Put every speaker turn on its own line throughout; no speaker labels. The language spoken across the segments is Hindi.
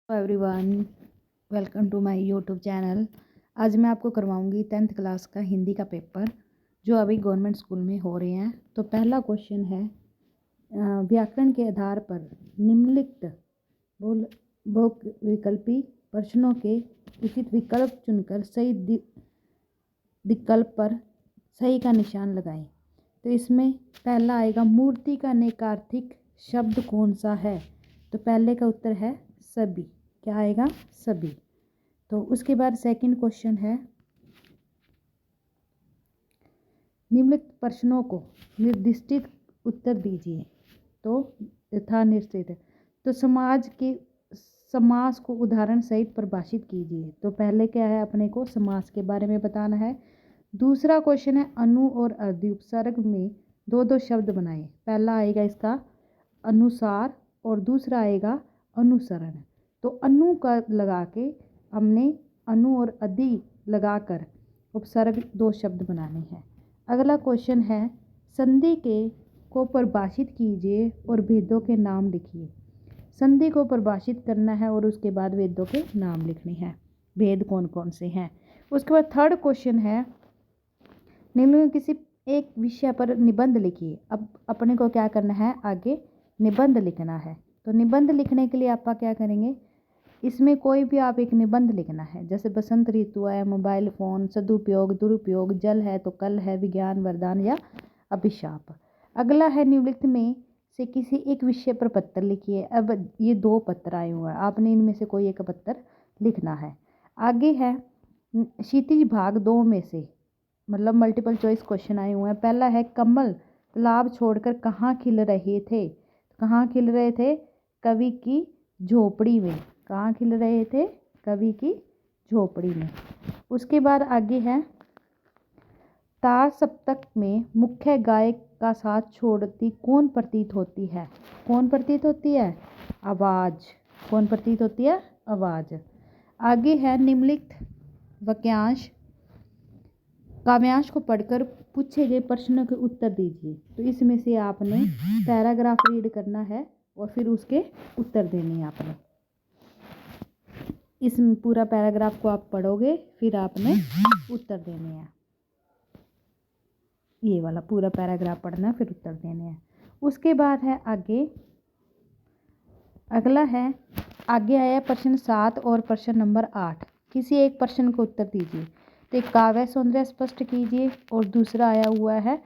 Hello everyone, welcome to my YouTube channel. आज मैं आपको करवाऊंगी 10th क्लास का हिंदी का पेपर जो अभी गवर्नमेंट स्कूल में हो रहे हैं। तो पहला क्वेश्चन है, व्याकरण के आधार पर निम्नलिखित बहुविकल्पी प्रश्नों के उचित विकल्प चुनकर सही विकल्प पर सही का निशान लगाएं। तो इसमें पहला आएगा, मूर्ति का नैकार्थिक शब्द कौन सा है? तो पहले का उत्तर है सभी। क्या आएगा? सभी। तो उसके बाद सेकंड क्वेश्चन है, निम्नलिखित प्रश्नों को निर्दिष्टित उत्तर दीजिए। तो यथा निश्चित, तो समास को उदाहरण सहित परिभाषित कीजिए। तो पहले क्या है, अपने को समास के बारे में बताना है। दूसरा क्वेश्चन है, अनु और अर्धी उपसर्ग में दो दो शब्द बनाए। पहला आएगा इसका अनुसार और दूसरा आएगा अनुसरण। तो अनु का लगा के हमने अनु और अधि लगाकर उपसर्ग दो शब्द बनाने हैं। अगला क्वेश्चन है, संधि के को परिभाषित कीजिए और भेदों के नाम लिखिए। संधि को परिभाषित करना है और उसके बाद भेदों के नाम लिखने हैं, भेद कौन कौन से हैं। उसके बाद थर्ड क्वेश्चन है, निम्न में किसी एक विषय पर निबंध लिखिए। अब अपने को क्या करना है, आगे निबंध लिखना है। तो निबंध लिखने के लिए आप क्या करेंगे, इसमें कोई भी आप एक निबंध लिखना है। जैसे बसंत ऋतु है, मोबाइल फ़ोन, सदुपयोग, दुरुपयोग, जल है तो कल है, विज्ञान, वरदान या अभिशाप। अगला है, निम्नलिखित में से किसी एक विषय पर पत्र लिखिए। अब ये दो पत्र आए हुए हैं, आपने इनमें से कोई एक पत्र लिखना है। आगे है, क्षितिज भाग दो में से, मतलब मल्टीपल चॉइस क्वेश्चन आए हुए हैं। पहला है, कमल तालाब छोड़कर कहाँ खिल रहे थे? कहाँ खिल रहे थे? कवि की झोपड़ी में। कहाँ खिल रहे थे? कवि की झोपड़ी में। उसके बाद आगे है, तार सप्तक में मुख्य गायक का साथ छोड़ती कौन प्रतीत होती है? कौन प्रतीत होती है? आवाज़। कौन प्रतीत होती है? आवाज़। आगे है, निम्नलिखित वाक्यांश काव्यांश को पढ़कर पूछे गए प्रश्नों के उत्तर दीजिए। तो इसमें से आपने पैराग्राफ रीड करना है और फिर उसके उत्तर देने हैं आपने। इस पूरा पैराग्राफ को आप पढ़ोगे, फिर आपने उत्तर देने हैं। ये वाला पूरा पैराग्राफ पढ़ना, फिर उत्तर देने हैं। उसके बाद है आगे, अगला है, आगे आया प्रश्न 7 और प्रश्न नंबर 8। किसी एक प्रश्न को उत्तर दीजिए। तो एक काव्य सौंदर्य स्पष्ट कीजिए और दूसरा आया हुआ है,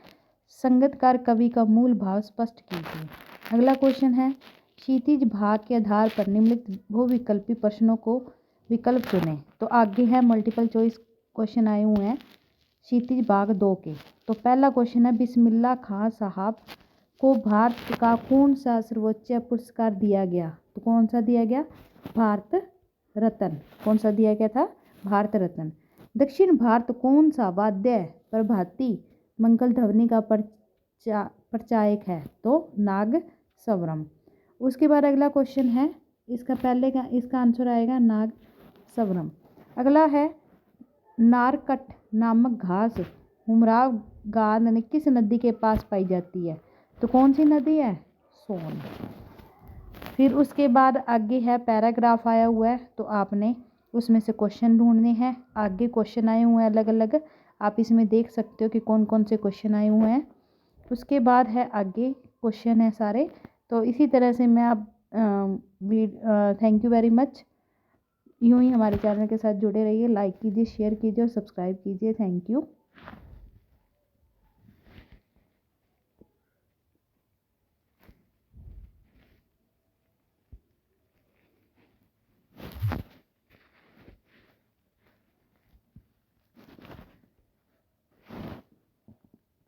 संगीतकार कवि का मूल भाव स्पष्ट कीजिए। अगला क्वेश्चन है, क्षितिज भाग के आधार पर निम्नलिखित बहुविकल्पी प्रश्नों को विकल्प चुनें। तो आगे है, मल्टीपल चॉइस क्वेश्चन आए हुए हैं क्षितिज भाग 2 के। तो पहला क्वेश्चन है, बिस्मिल्लाह खां साहब को भारत का कौन सा सर्वोच्च पुरस्कार दिया गया? तो कौन सा दिया गया? भारत रत्न। कौन सा दिया गया था? भारत रत्न। दक्षिण भारत कौन सा वाद्य प्रभाती मंगल ध्वनि का प्रचायक है? तो नाग स्वरम। उसके बाद अगला क्वेश्चन है, इसका आंसर आएगा नाग स्वरम। अगला है, नारकट नामक घास उमराव गाद ने किस नदी के पास पाई जाती है? तो कौन सी नदी है? सोन। फिर उसके बाद आगे है, पैराग्राफ आया हुआ है, तो आपने उसमें से क्वेश्चन ढूंढने हैं। आगे क्वेश्चन आए हुए हैं अलग अलग, आप इसमें देख सकते हो कि कौन कौन से क्वेश्चन आए हुए हैं। उसके बाद है, आगे क्वेश्चन है सारे। तो इसी तरह से मैं अब थैंक यू वेरी मच। यूँ ही हमारे चैनल के साथ जुड़े रहिए, लाइक कीजिए, शेयर कीजिए और सब्सक्राइब कीजिए। Thank you.